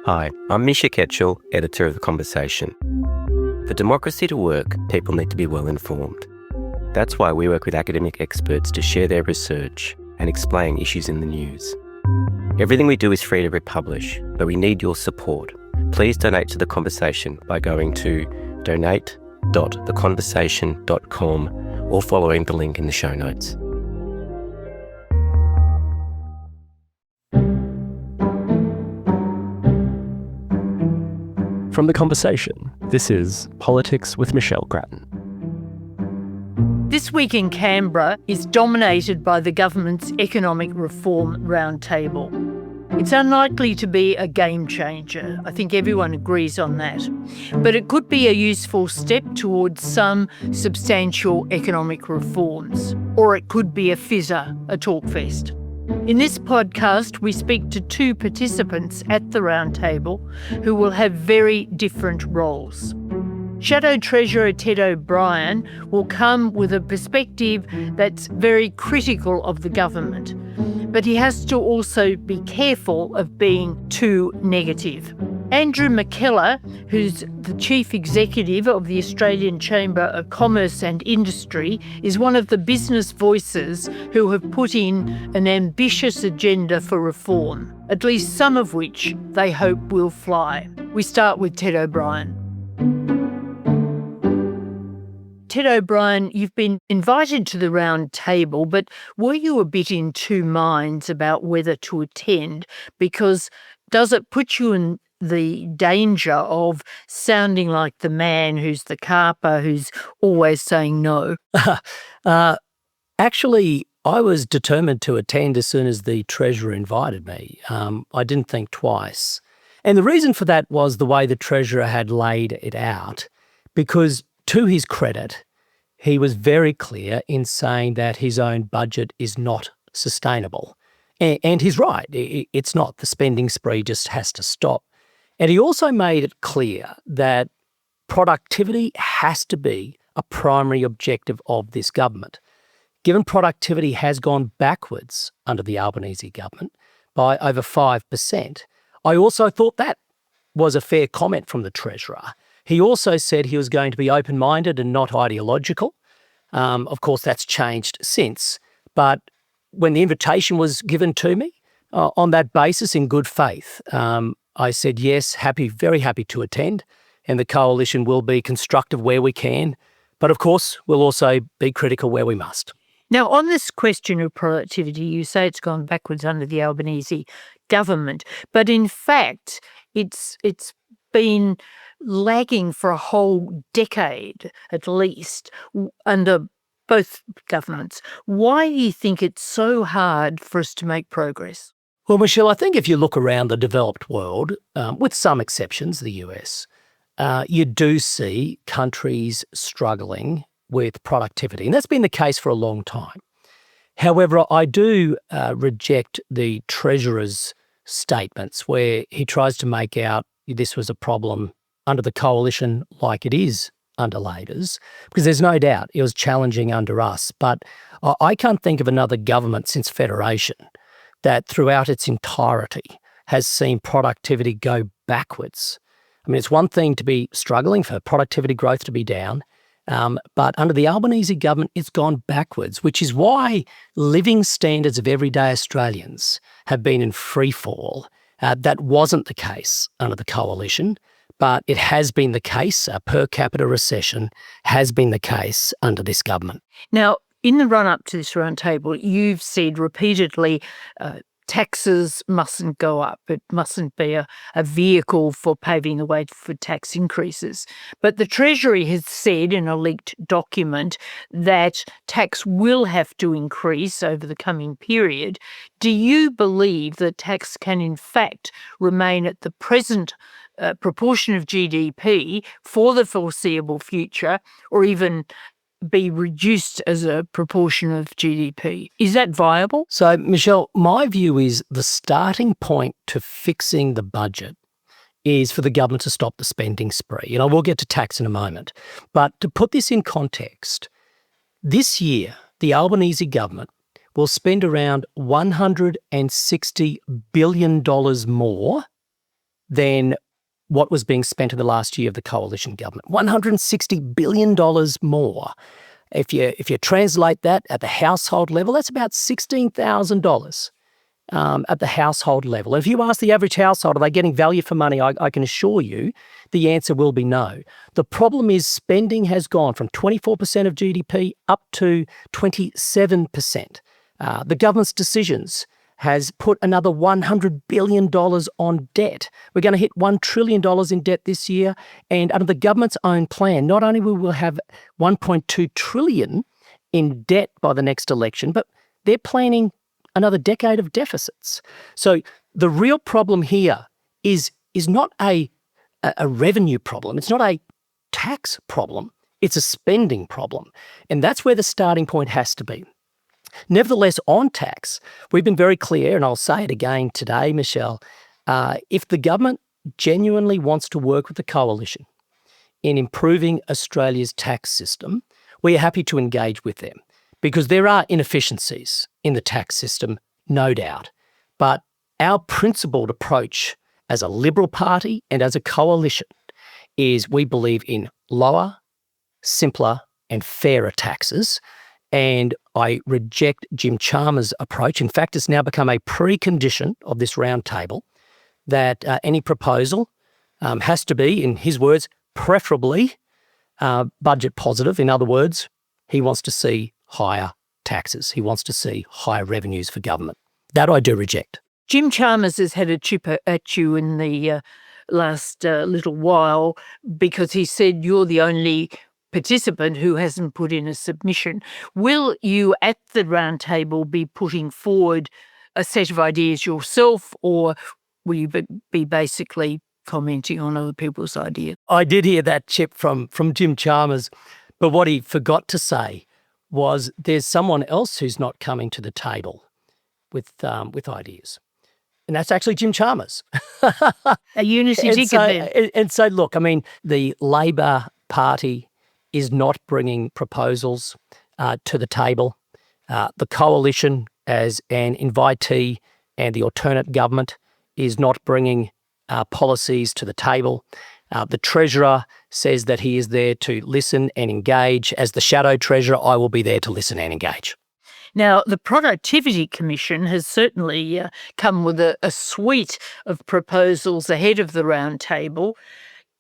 Hi, I'm Misha Ketchell, editor of The Conversation. For democracy to work, people need to be well informed. That's why we work with academic experts to share their research and explain issues in the news. Everything we do is free to republish, but we need your support. Please donate to The Conversation by going to donate.theconversation.com or following the link in the show notes. From The Conversation, this is Politics with Michelle Grattan. This week in Canberra is dominated by the government's economic reform roundtable. It's unlikely to be a game changer. I think everyone agrees on that. But it could be a useful step towards some substantial economic reforms. Or it could be a fizzer, a talkfest. In this podcast, we speak to two participants at the roundtable who will have very different roles. Shadow Treasurer Ted O'Brien will come with a perspective that's very critical of the government, but he has to also be careful of being too negative. Andrew McKellar, who's the Chief Executive of the Australian Chamber of Commerce and Industry, is one of the business voices who have put in an ambitious agenda for reform, at least some of which they hope will fly. We start with Ted O'Brien. Ted O'Brien, you've been invited to the round table, but were you a bit in two minds about whether to attend? Because does it put you in the danger of sounding like the man who's the carper, who's always saying no? Actually, I was determined to attend as soon as the Treasurer invited me. I didn't think twice. And the reason for that was the way the Treasurer had laid it out, because to his credit, he was very clear in saying that his own budget is not sustainable. And he's right, it's not. The spending spree just has to stop. And he also made it clear that productivity has to be a primary objective of this government. Given productivity has gone backwards under the Albanese government by over 5%, I also thought that was a fair comment from the Treasurer. He also said he was going to be open-minded and not ideological. Of course, that's changed since. But when the invitation was given to me, on that basis, in good faith, I said yes, very happy to attend, and the coalition will be constructive where we can. But of course, we'll also be critical where we must. Now, on this question of productivity, you say it's gone backwards under the Albanese government, but in fact, it's been lagging for a whole decade at least under both governments. Why do you think it's so hard for us to make progress? Well, Michelle, I think if you look around the developed world, with some exceptions, the US, you do see countries struggling with productivity, and that's been the case for a long time. However, I do reject the Treasurer's statements where he tries to make out this was a problem under the coalition like it is under Labor's, because there's no doubt it was challenging under us. But I can't think of another government since Federation that throughout its entirety has seen productivity go backwards. I mean, it's one thing to be struggling for productivity growth to be down, but under the Albanese government, it's gone backwards, which is why living standards of everyday Australians have been in free fall. That wasn't the case under the coalition, but it has been the case. Per capita recession has been the case under this government. Now, in the run-up to this roundtable, you've said repeatedly taxes mustn't go up. It mustn't be a vehicle for paving the way for tax increases. But the Treasury has said in a leaked document that tax will have to increase over the coming period. Do you believe that tax can in fact remain at the present proportion of GDP for the foreseeable future, or even be reduced as a proportion of GDP? Is that viable? So, Michelle, my view is the starting point to fixing the budget is for the government to stop the spending spree. And I will get to tax in a moment. But to put this in context, this year, the Albanese government will spend around $160 billion more than what was being spent in the last year of the coalition government. $160 billion more. If you translate that at the household level, that's about $16,000 at the household level. If you ask the average household, are they getting value for money? I can assure you the answer will be no. The problem is spending has gone from 24% of GDP up to 27%. The government's decisions has put another $100 billion on debt. We're going to hit $1 trillion in debt this year. And under the government's own plan, not only will we have $1.2 trillion in debt by the next election, but they're planning another decade of deficits. So the real problem here is not a revenue problem. It's not a tax problem. It's a spending problem. And that's where the starting point has to be. Nevertheless, on tax, we've been very clear, and I'll say it again today, Michelle, if the government genuinely wants to work with the coalition in improving Australia's tax system, we are happy to engage with them because there are inefficiencies in the tax system, no doubt. But our principled approach as a Liberal Party and as a coalition is we believe in lower, simpler and fairer taxes. And I reject Jim Chalmers' approach. In fact, it's now become a precondition of this roundtable that any proposal has to be, in his words, preferably budget positive. In other words, he wants to see higher taxes. He wants to see higher revenues for government. That I do reject. Jim Chalmers has had a chip at you in the last little while because he said you're the only participant who hasn't put in a submission. Will you at the roundtable be putting forward a set of ideas yourself, or will you be basically commenting on other people's ideas? I did hear that chip from Jim Chalmers, but what he forgot to say was there's someone else who's not coming to the table with ideas. And that's actually Jim Chalmers. A unity ticket then. And so, look, I mean, the Labor Party is not bringing proposals to the table. The coalition as an invitee and the alternate government is not bringing policies to the table. The Treasurer says that he is there to listen and engage. As the Shadow Treasurer, I will be there to listen and engage. Now, the Productivity Commission has certainly come with a suite of proposals ahead of the roundtable.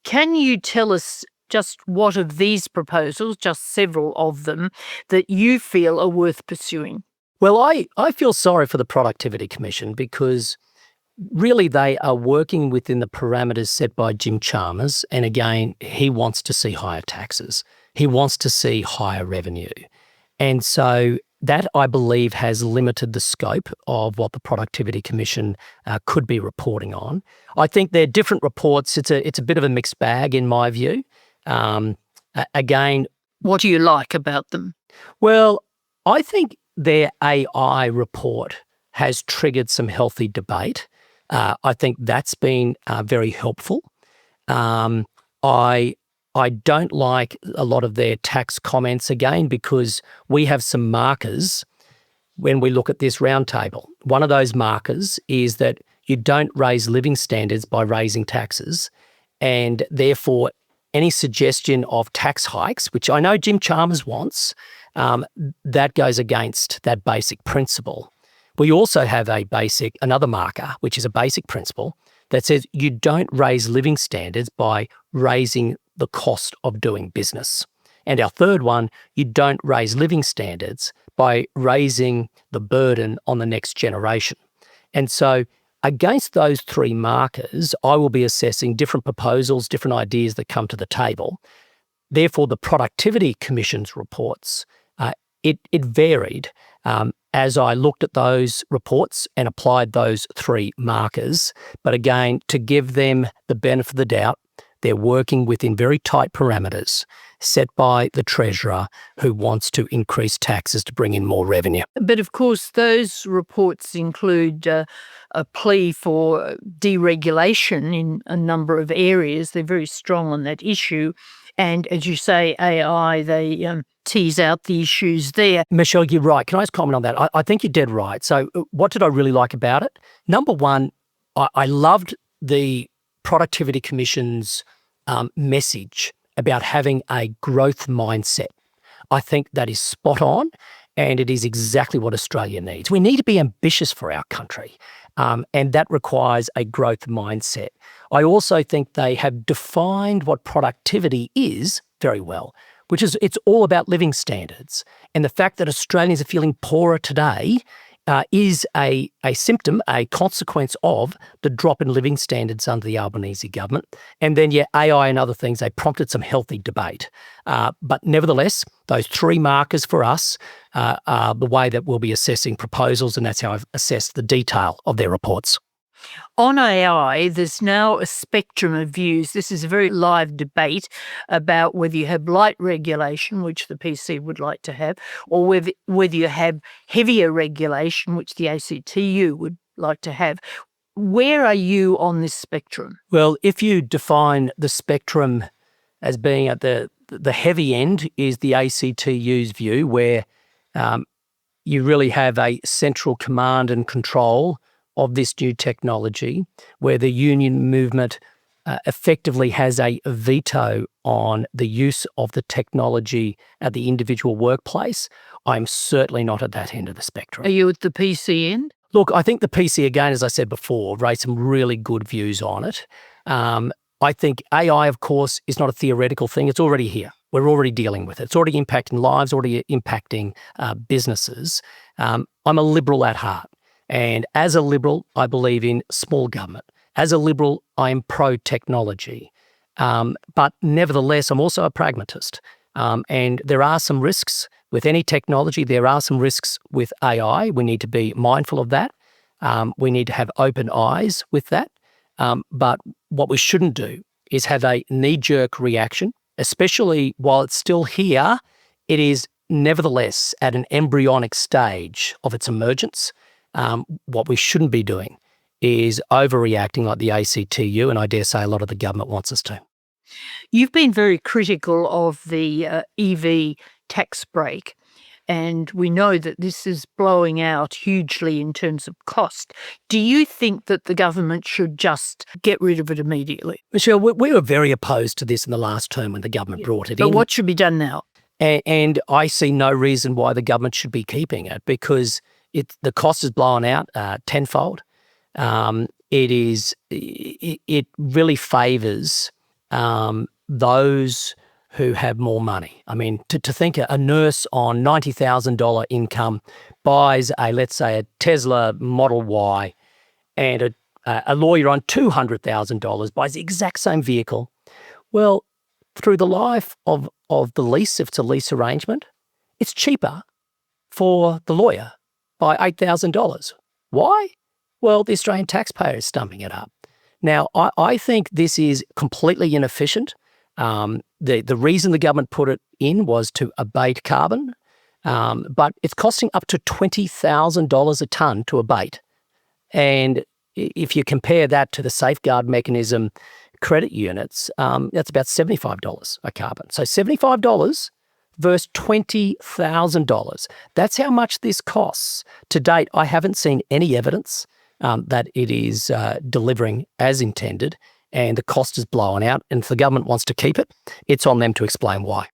Can you tell us just what of these proposals, just several of them, that you feel are worth pursuing? Well, I feel sorry for the Productivity Commission because really they are working within the parameters set by Jim Chalmers. And again, he wants to see higher taxes. He wants to see higher revenue. And so that, I believe, has limited the scope of what the Productivity Commission could be reporting on. I think they're different reports. It's a bit of a mixed bag in my view. Again, what do you like about them? Well, I think their AI report has triggered some healthy debate. I think that's been very helpful. I don't like a lot of their tax comments, again, because we have some markers when we look at this roundtable. One of those markers is that you don't raise living standards by raising taxes, and therefore any suggestion of tax hikes, which I know Jim Chalmers wants, that goes against that basic principle. We also have another marker, which is a basic principle that says you don't raise living standards by raising the cost of doing business. And our third one, you don't raise living standards by raising the burden on the next generation. And so against those three markers, I will be assessing different proposals, different ideas that come to the table. Therefore, the Productivity Commission's reports, it varied as I looked at those reports and applied those three markers. But again, to give them the benefit of the doubt, they're working within very tight parameters set by the Treasurer, who wants to increase taxes to bring in more revenue. But of course, those reports include a plea for deregulation in a number of areas. They're very strong on that issue. And as you say, AI, they tease out the issues there. Michelle, you're right. Can I just comment on that? I think you're dead right. So what did I really like about it? Number one, I loved the Productivity Commission's message about having a growth mindset. I think that is spot on, and it is exactly what Australia needs. We need to be ambitious for our country, and that requires a growth mindset. I also think they have defined what productivity is very well, which is it's all about living standards. And the fact that Australians are feeling poorer today is a symptom, a consequence of the drop in living standards under the Albanese government. And then, AI and other things, they prompted some healthy debate. But nevertheless, those three markers for us are the way that we'll be assessing proposals, and that's how I've assessed the detail of their reports. On AI, there's now a spectrum of views. This is a very live debate about whether you have light regulation, which the PC would like to have, or whether you have heavier regulation, which the ACTU would like to have. Where are you on this spectrum? Well, if you define the spectrum as being at the heavy end is the ACTU's view, where you really have a central command and control of this new technology, where the union movement effectively has a veto on the use of the technology at the individual workplace. I'm certainly not at that end of the spectrum. Are you at the PC end? Look, I think the PC, again, as I said before, raised some really good views on it. I think AI, of course, is not a theoretical thing. It's already here. We're already dealing with it. It's already impacting lives, already impacting businesses. I'm a liberal at heart. And as a Liberal, I believe in small government. As a Liberal, I am pro-technology. But nevertheless, I'm also a pragmatist. And there are some risks with any technology. There are some risks with AI. We need to be mindful of that. We need to have open eyes with that. But what we shouldn't do is have a knee-jerk reaction, especially while it's still here. It is nevertheless at an embryonic stage of its emergence. What we shouldn't be doing is overreacting like the ACTU, and I dare say a lot of the government wants us to. You've been very critical of the EV tax break, and we know that this is blowing out hugely in terms of cost. Do you think that the government should just get rid of it immediately? Michelle, we were very opposed to this in the last term when the government brought it in. But what should be done now? And I see no reason why the government should be keeping it, because the cost is blown out tenfold. It really favours those who have more money. I mean, to think a nurse on $90,000 income buys let's say a Tesla Model Y, and a lawyer on $200,000 buys the exact same vehicle. Well, through the life of the lease, if it's a lease arrangement, it's cheaper for the lawyer by $8,000. Why? Well, the Australian taxpayer is stumping it up. Now, I think this is completely inefficient. The reason the government put it in was to abate carbon, but it's costing up to $20,000 a tonne to abate. And if you compare that to the safeguard mechanism credit units, that's about $75 a carbon. So $75 versus $20,000. That's how much this costs. To date, I haven't seen any evidence that it is delivering as intended, and the cost is blowing out. And if the government wants to keep it, it's on them to explain why.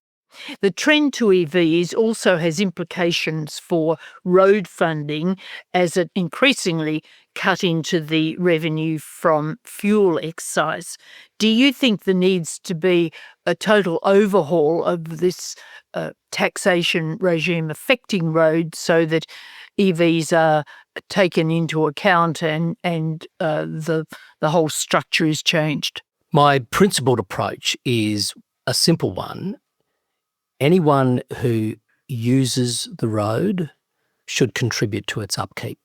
The trend to EVs also has implications for road funding, as it increasingly cut into the revenue from fuel excise. Do you think there needs to be a total overhaul of this taxation regime affecting roads so that EVs are taken into account and the whole structure is changed? My principled approach is a simple one. Anyone who uses the road should contribute to its upkeep.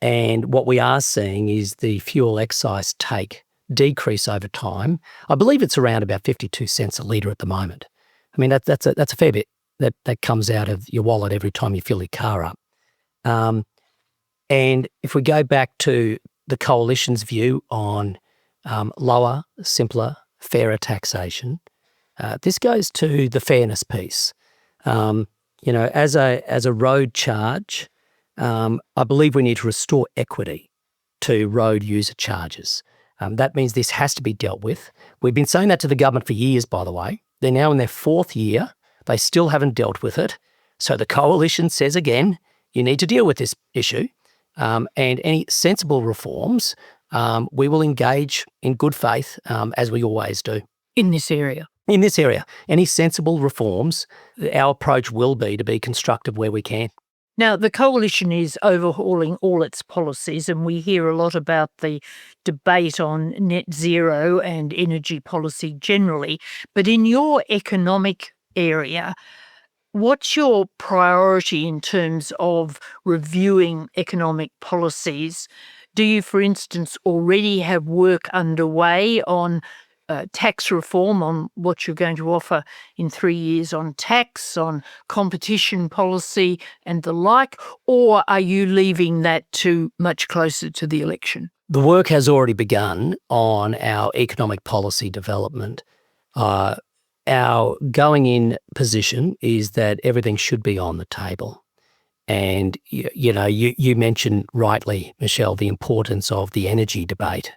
And what we are seeing is the fuel excise take decrease over time. I believe it's around about 52 cents a litre at the moment. I mean, that's a fair bit that comes out of your wallet every time you fill your car up. And if we go back to the Coalition's view on lower, simpler, fairer taxation, this goes to the fairness piece. As a road charge, I believe we need to restore equity to road user charges. That means this has to be dealt with. We've been saying that to the government for years, by the way. They're now in their 4th year. They still haven't dealt with it. So the coalition says again, you need to deal with this issue. And any sensible reforms, we will engage in good faith, as we always do. In this area? In this area. Any sensible reforms, our approach will be to be constructive where we can. Now, the coalition is overhauling all its policies, and we hear a lot about the debate on net zero and energy policy generally. But in your economic area, what's your priority in terms of reviewing economic policies? Do you, for instance, already have work underway on tax reform, on what you're going to offer in 3 years on tax, on competition policy and the like, or are you leaving that to much closer to the election? The work has already begun on our economic policy development. Our going in position is that everything should be on the table. And, you mentioned rightly, Michelle, the importance of the energy debate.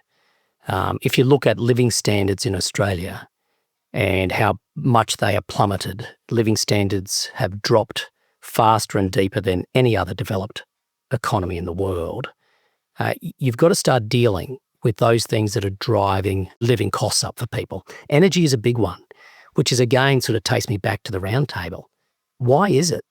If you look at living standards in Australia and how much they are plummeted, living standards have dropped faster and deeper than any other developed economy in the world. You've got to start dealing with those things that are driving living costs up for people. Energy is a big one, which is again sort of takes me back to the round table. Why is it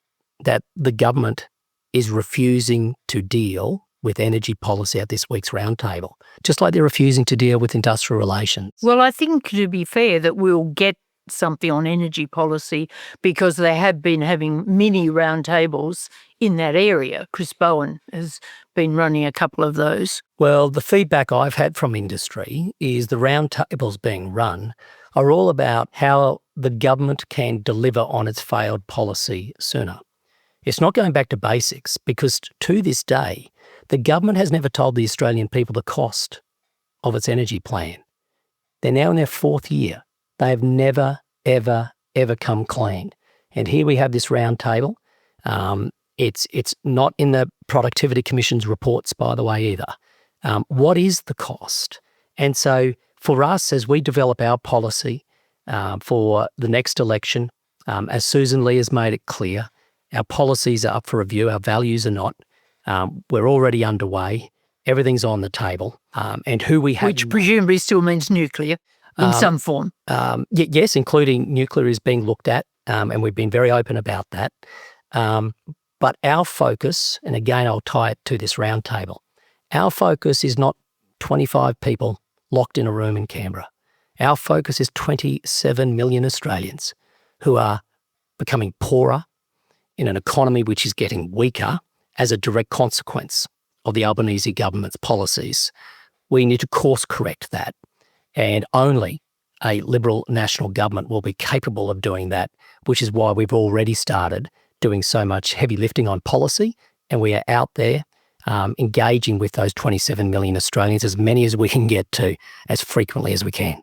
that the government is refusing to deal with energy policy at this week's roundtable, just like they're refusing to deal with industrial relations? Well, I think, to be fair, that we'll get something on energy policy because they have been having mini roundtables in that area. Chris Bowen has been running a couple of those. Well, the feedback I've had from industry is the roundtables being run are all about how the government can deliver on its failed policy sooner. It's not going back to basics because to this day, the government has never told the Australian people the cost of its energy plan. They're now in their 4th year. They have never, ever, ever come clean. And here we have this round table. It's not in the Productivity Commission's reports, by the way, either. What is the cost? And so for us, as we develop our policy for the next election, as Susan Lee has made it clear, our policies are up for review. Our values are not. We're already underway. Everything's on the table. And who we have... Which presumably still means nuclear in some form. Yes, including nuclear is being looked at, and we've been very open about that. But our focus, and again, I'll tie it to this roundtable, our focus is not 25 people locked in a room in Canberra. Our focus is 27 million Australians who are becoming poorer in an economy which is getting weaker as a direct consequence of the Albanese government's policies. We need to course correct that, and only a Liberal national government will be capable of doing that, which is why we've already started doing so much heavy lifting on policy, and we are out there engaging with those 27 million Australians, as many as we can get to, as frequently as we can.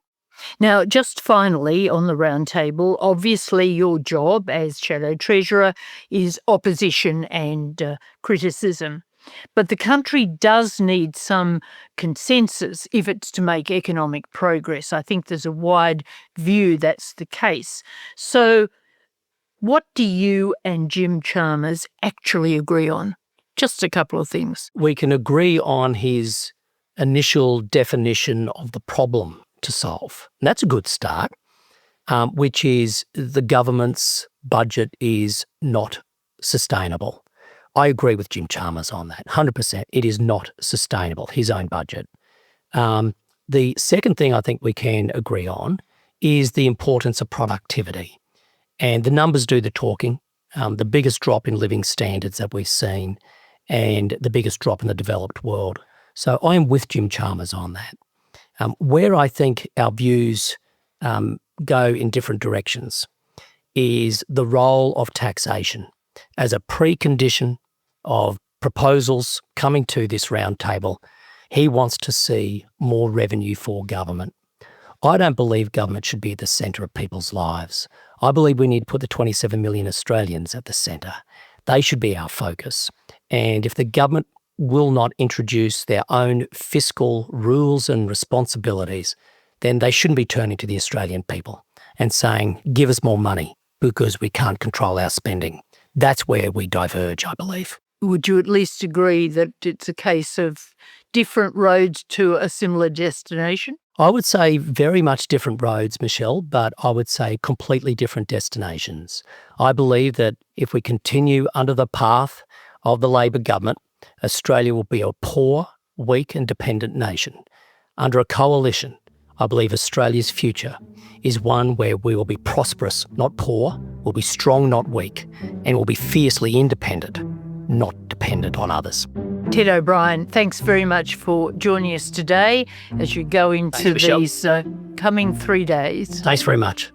Now, just finally on the roundtable, obviously your job as Shadow Treasurer is opposition and criticism. But the country does need some consensus if it's to make economic progress. I think there's a wide view that's the case. So what do you and Jim Chalmers actually agree on? Just a couple of things. We can agree on his initial definition of the problem to solve. And that's a good start, which is the government's budget is not sustainable. I agree with Jim Chalmers on that, 100%. It is not sustainable, his own budget. The second thing I think we can agree on is the importance of productivity. And the numbers do the talking. The biggest drop in living standards that we've seen and the biggest drop in the developed world. So I am with Jim Chalmers on that. Where I think our views go in different directions is the role of taxation as a precondition of proposals coming to this round table. He wants to see more revenue for government. I don't believe government should be at the centre of people's lives. I believe we need to put the 27 million Australians at the centre. They should be our focus. And if the government will not introduce their own fiscal rules and responsibilities, then they shouldn't be turning to the Australian people and saying, give us more money because we can't control our spending. That's where we diverge, I believe. Would you at least agree that it's a case of different roads to a similar destination? I would say very much different roads, Michelle, but I would say completely different destinations. I believe that if we continue under the path of the Labor government, Australia will be a poor, weak and dependent nation. Under a coalition, I believe Australia's future is one where we will be prosperous, not poor, we'll be strong, not weak, and we'll be fiercely independent, not dependent on others. Ted O'Brien, thanks very much for joining us today as you go into these coming 3 days. Thanks very much.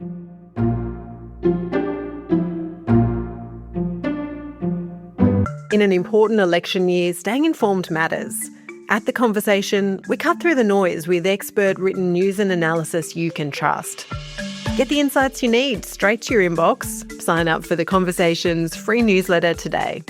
In an important election year, staying informed matters. At The Conversation, we cut through the noise with expert-written news and analysis you can trust. Get the insights you need straight to your inbox. Sign up for The Conversation's free newsletter today.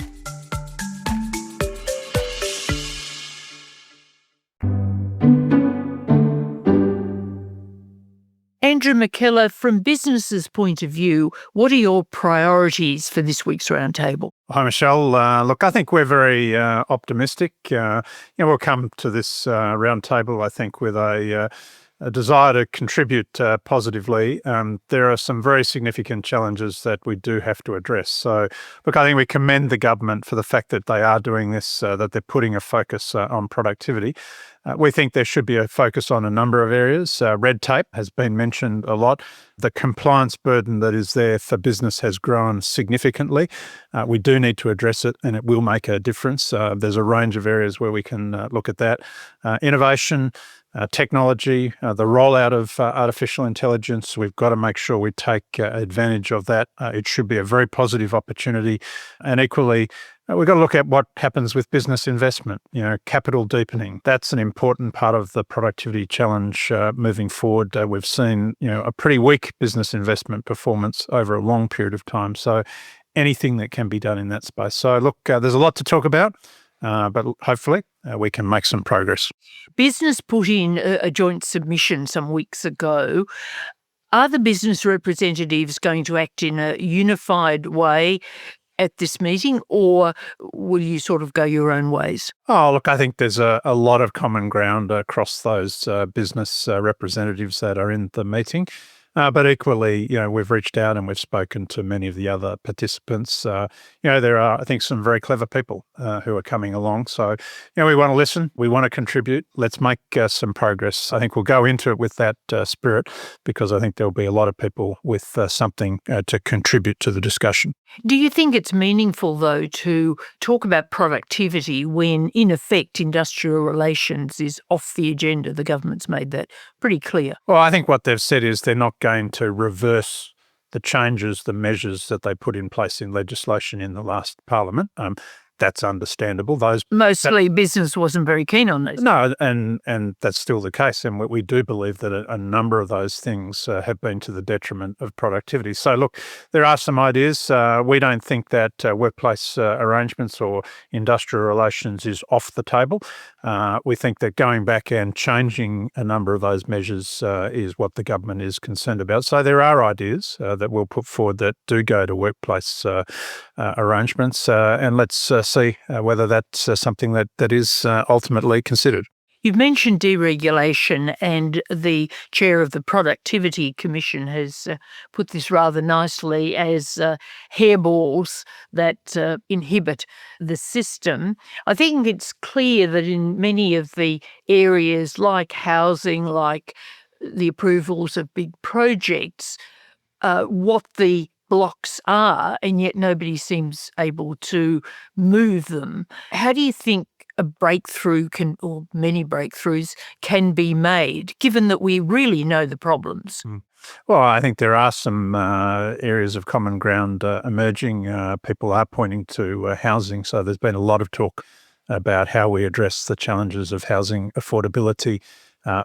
Andrew McKellar, from business's point of view, what are your priorities for this week's roundtable? Hi, Michelle. Look, I think we're very optimistic. We'll come to this roundtable, I think, with a desire to contribute positively. There are some very significant challenges that we do have to address. So, look, I think we commend the government for the fact that they are doing this, that they're putting a focus on productivity. We think there should be a focus on a number of areas. Red tape has been mentioned a lot. The compliance burden that is there for business has grown significantly. We do need to address it, and it will make a difference. There's a range of areas where we can look at that. Innovation, technology, the rollout of artificial intelligence, we've got to make sure we take advantage of that. It should be a very positive opportunity. And equally, we've got to look at what happens with business investment, capital deepening. That's an important part of the productivity challenge moving forward. We've seen, a pretty weak business investment performance over a long period of time. So anything that can be done in that space. So look, there's a lot to talk about, but hopefully we can make some progress. Business put in a joint submission some weeks ago. Are the business representatives going to act in a unified way at this meeting, or will you sort of go your own ways? Oh, look, I think there's a lot of common ground across those business representatives that are in the meeting. But equally, we've reached out and we've spoken to many of the other participants. There are, I think, some very clever people who are coming along. So, we want to listen. We want to contribute. Let's make some progress. I think we'll go into it with that spirit, because I think there'll be a lot of people with something to contribute to the discussion. Do you think it's meaningful, though, to talk about productivity when, in effect, industrial relations is off the agenda? The government's made that pretty clear. Well, I think what they've said is they're not going to reverse the changes, the measures that they put in place in legislation in the last parliament. That's understandable. Mostly business wasn't very keen on this. No, and that's still the case. And we do believe that a number of those things have been to the detriment of productivity. So look, there are some ideas. We don't think that workplace arrangements or industrial relations is off the table. We think that going back and changing a number of those measures is what the government is concerned about. So there are ideas that we'll put forward that do go to workplace arrangements, and let's see whether that's something that is ultimately considered. You've mentioned deregulation, and the chair of the Productivity Commission has put this rather nicely as hairballs that inhibit the system. I think it's clear that in many of the areas like housing, like the approvals of big projects, what the blocks are, and yet nobody seems able to move them. How do you think a breakthrough or many breakthroughs can be made, given that we really know the problems? Well, I think there are some areas of common ground emerging. People are pointing to housing. So there's been a lot of talk about how we address the challenges of housing affordability.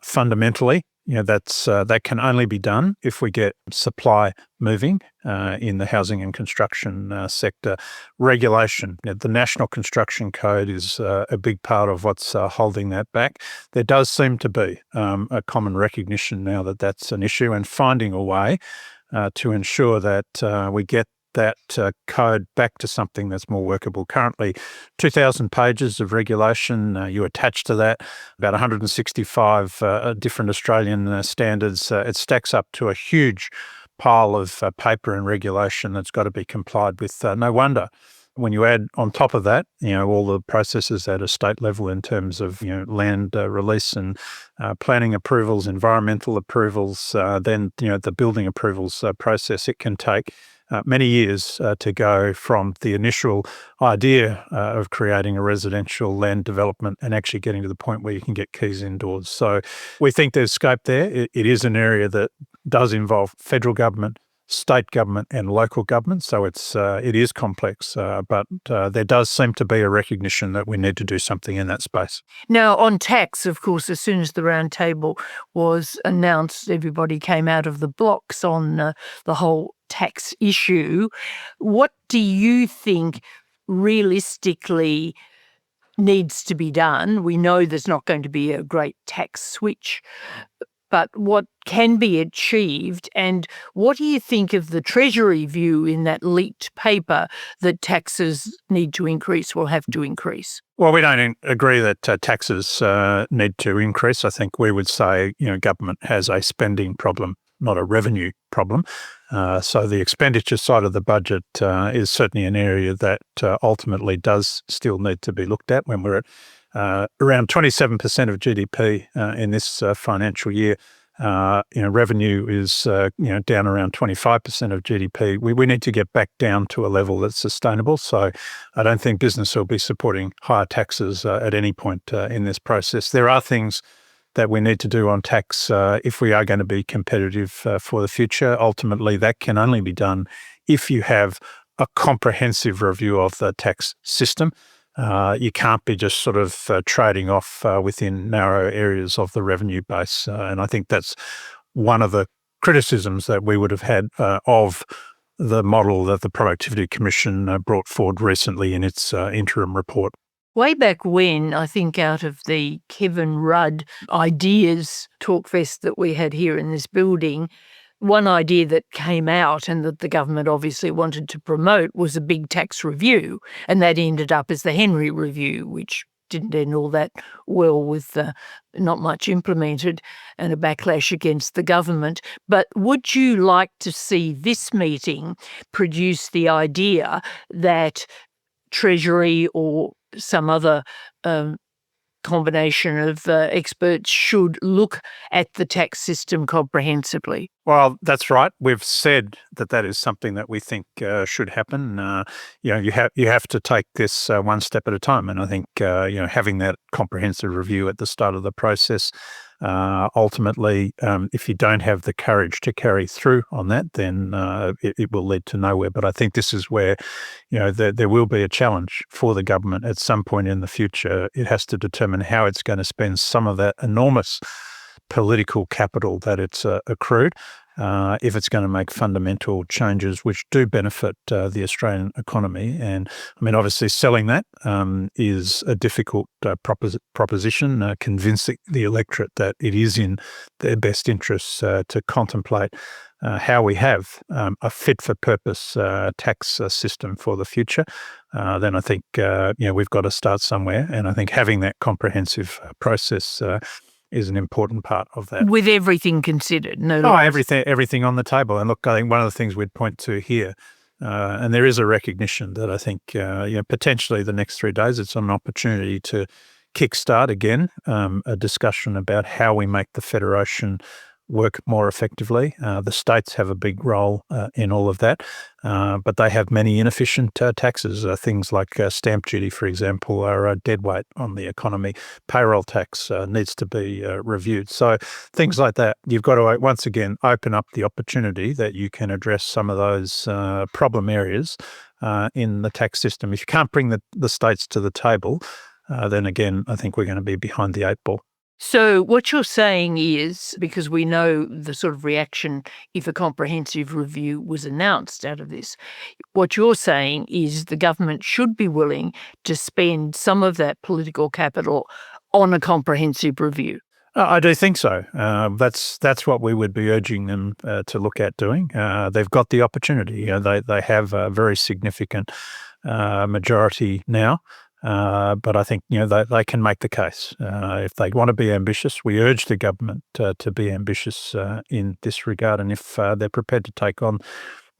Fundamentally, that can only be done if we get supply moving in the housing and construction sector. Regulation, the National Construction Code is a big part of what's holding that back. There does seem to be a common recognition now that that's an issue, and finding a way to ensure that we get that code back to something that's more workable. Currently, 2,000 pages of regulation. You attach to that about 165 different Australian standards. It stacks up to a huge pile of paper and regulation that's got to be complied with. No wonder when you add on top of that, all the processes at a state level in terms of, land release and planning approvals, environmental approvals, then, the building approvals process, it can take many years to go from the initial idea of creating a residential land development and actually getting to the point where you can get keys indoors. So we think there's scope there. It is an area that does involve federal government, state government and local government. So it is complex, but there does seem to be a recognition that we need to do something in that space. Now, on tax, of course, as soon as the round table was announced, everybody came out of the blocks on the whole tax issue. What do you think realistically needs to be done? We know there's not going to be a great tax switch, but what can be achieved, and what do you think of the Treasury view in that leaked paper that taxes need to increase, will have to increase? Well, we don't agree that taxes need to increase. I think we would say, government has a spending problem, not a revenue problem. So the expenditure side of the budget is certainly an area that ultimately does still need to be looked at. When we're at around 27% of GDP in this financial year, revenue is down around 25% of GDP. We need to get back down to a level that's sustainable. So I don't think business will be supporting higher taxes at any point in this process. There are things that we need to do on tax if we are going to be competitive for the future. Ultimately, that can only be done if you have a comprehensive review of the tax system. You can't be just sort of trading off within narrow areas of the revenue base. And I think that's one of the criticisms that we would have had of the model that the Productivity Commission brought forward recently in its interim report. Way back when, I think out of the Kevin Rudd ideas talkfest that we had here in this building, one idea that came out and that the government obviously wanted to promote was a big tax review, and that ended up as the Henry Review, which didn't end all that well with not much implemented and a backlash against the government. But would you like to see this meeting produce the idea that Treasury or some other combination of experts should look at the tax system comprehensively? Well, that's right. We've said that is something that we think should happen. You have to take this one step at a time, and I think having that comprehensive review at the start of the process. Ultimately, if you don't have the courage to carry through on that, then it will lead to nowhere. But I think this is where, there will be a challenge for the government at some point in the future. It has to determine how it's going to spend some of that enormous political capital that it's accrued. If it's going to make fundamental changes which do benefit the Australian economy. And I mean, obviously selling that is a difficult proposition, convincing the electorate that it is in their best interests to contemplate how we have a fit-for-purpose tax system for the future. Then I think, we've got to start somewhere. And I think having that comprehensive process is an important part of that. With everything considered, everything on the table. And look, I think one of the things we'd point to here, and there is a recognition that I think, potentially the next 3 days, it's an opportunity to kickstart again a discussion about how we make the Federation work more effectively. The states have a big role in all of that, but they have many inefficient taxes. Things like stamp duty, for example, are a dead weight on the economy. Payroll tax needs to be reviewed. So things like that, you've got to, once again, open up the opportunity that you can address some of those problem areas in the tax system. If you can't bring the states to the table, then again, I think we're going to be behind the 8 ball. So what you're saying is, because we know the sort of reaction if a comprehensive review was announced out of this, what you're saying is the government should be willing to spend some of that political capital on a comprehensive review. I do think so. That's what we would be urging them to look at doing. They've got the opportunity. They have a very significant majority now. But I think they can make the case if they want to be ambitious. We urge the government to be ambitious in this regard, and if they're prepared to take on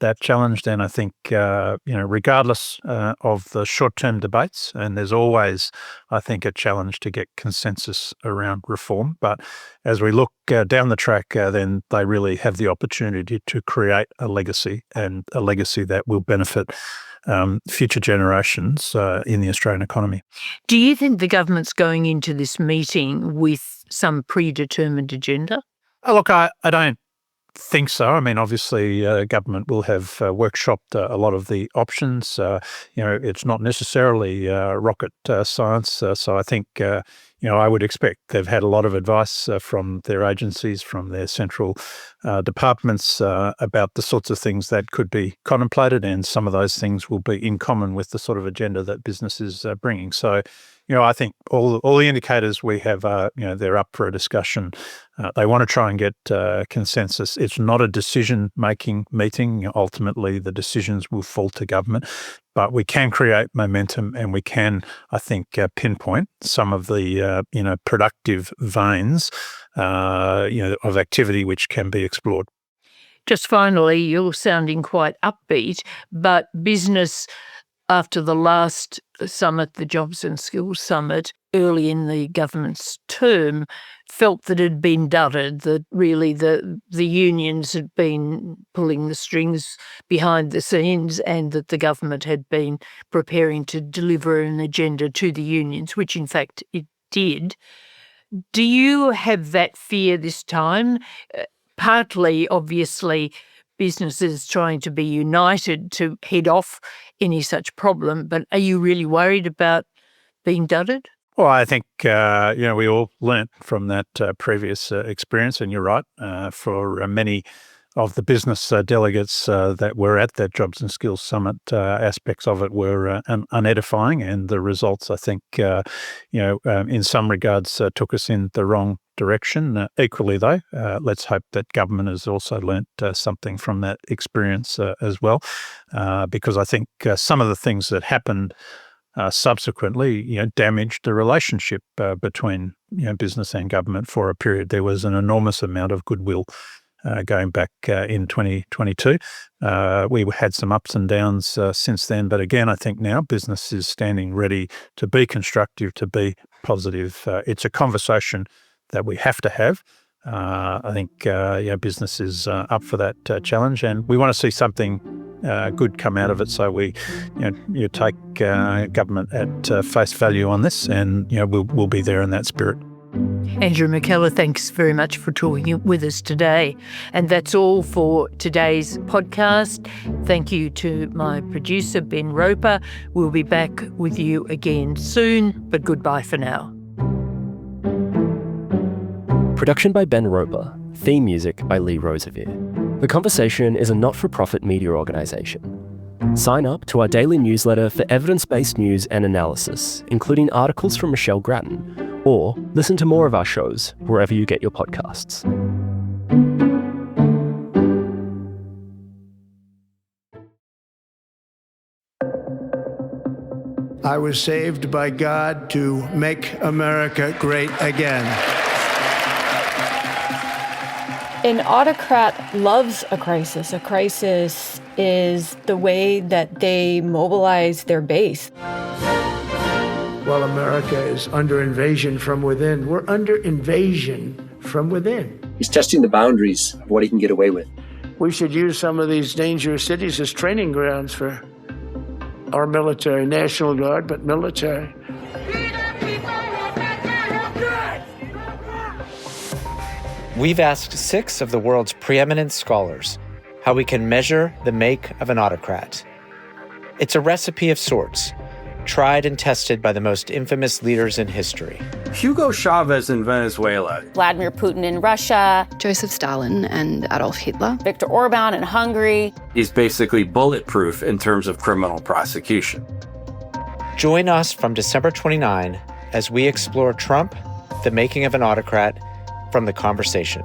that challenge, then I think regardless of the short-term debates, and there's always, I think, a challenge to get consensus around reform. But as we look down the track, then they really have the opportunity to create a legacy, and a legacy that will benefit future generations in the Australian economy. Do you think the government's going into this meeting with some predetermined agenda? Look, I don't think so. I mean, obviously, government will have workshopped a lot of the options. It's not necessarily rocket science. So I think, I would expect they've had a lot of advice from their agencies, from their central departments about the sorts of things that could be contemplated, and some of those things will be in common with the sort of agenda that business is bringing. So, I think all the indicators we have are, they're up for a discussion. They want to try and get consensus. It's not a decision-making meeting. Ultimately, the decisions will fall to government. But we can create momentum, and we can, I think, pinpoint some of the, productive veins, of activity which can be explored. Just finally, you're sounding quite upbeat, but business after the last summit, the Jobs and Skills Summit, early in the government's term, felt that it had been dudded, that really the unions had been pulling the strings behind the scenes, and that the government had been preparing to deliver an agenda to the unions, which in fact it did. Do you have that fear this time? Partly, obviously, businesses trying to be united to head off any such problem, but are you really worried about being dudded? Well, I think, we all learnt from that previous experience, and you're right, for many of the business delegates that were at that Jobs and Skills Summit, aspects of it were unedifying, and the results, I think, in some regards took us in the wrong direction. Equally, though, let's hope that government has also learnt something from that experience as well, because I think some of the things that happened subsequently, damaged the relationship between business and government for a period. There was an enormous amount of goodwill going back in 2022. We had some ups and downs since then, but again, I think now business is standing ready to be constructive, to be positive. It's a conversation that we have to have. I think business is up for that challenge, and we want to see something good come out of it. So we, you take government at face value on this, and we'll be there in that spirit. Andrew McKellar, thanks very much for talking with us today. And that's all for today's podcast. Thank you to my producer, Ben Roper. We'll be back with you again soon, but goodbye for now. Production by Ben Roper. Theme music by Lee Rosevere. The Conversation is a not-for-profit media organisation. Sign up to our daily newsletter for evidence-based news and analysis, including articles from Michelle Grattan, or listen to more of our shows wherever you get your podcasts. I was saved by God to make America great again. An autocrat loves a crisis. A crisis is the way that they mobilize their base. While America is under invasion from within, we're under invasion from within. He's testing the boundaries of what he can get away with. We should use some of these dangerous cities as training grounds for our military, National Guard, but military. We've asked 6 of the world's preeminent scholars how we can measure the make of an autocrat. It's a recipe of sorts, tried and tested by the most infamous leaders in history. Hugo Chavez in Venezuela. Vladimir Putin in Russia. Joseph Stalin and Adolf Hitler. Viktor Orban in Hungary. He's basically bulletproof in terms of criminal prosecution. Join us from December 29 as we explore Trump, the making of an autocrat, from The Conversation.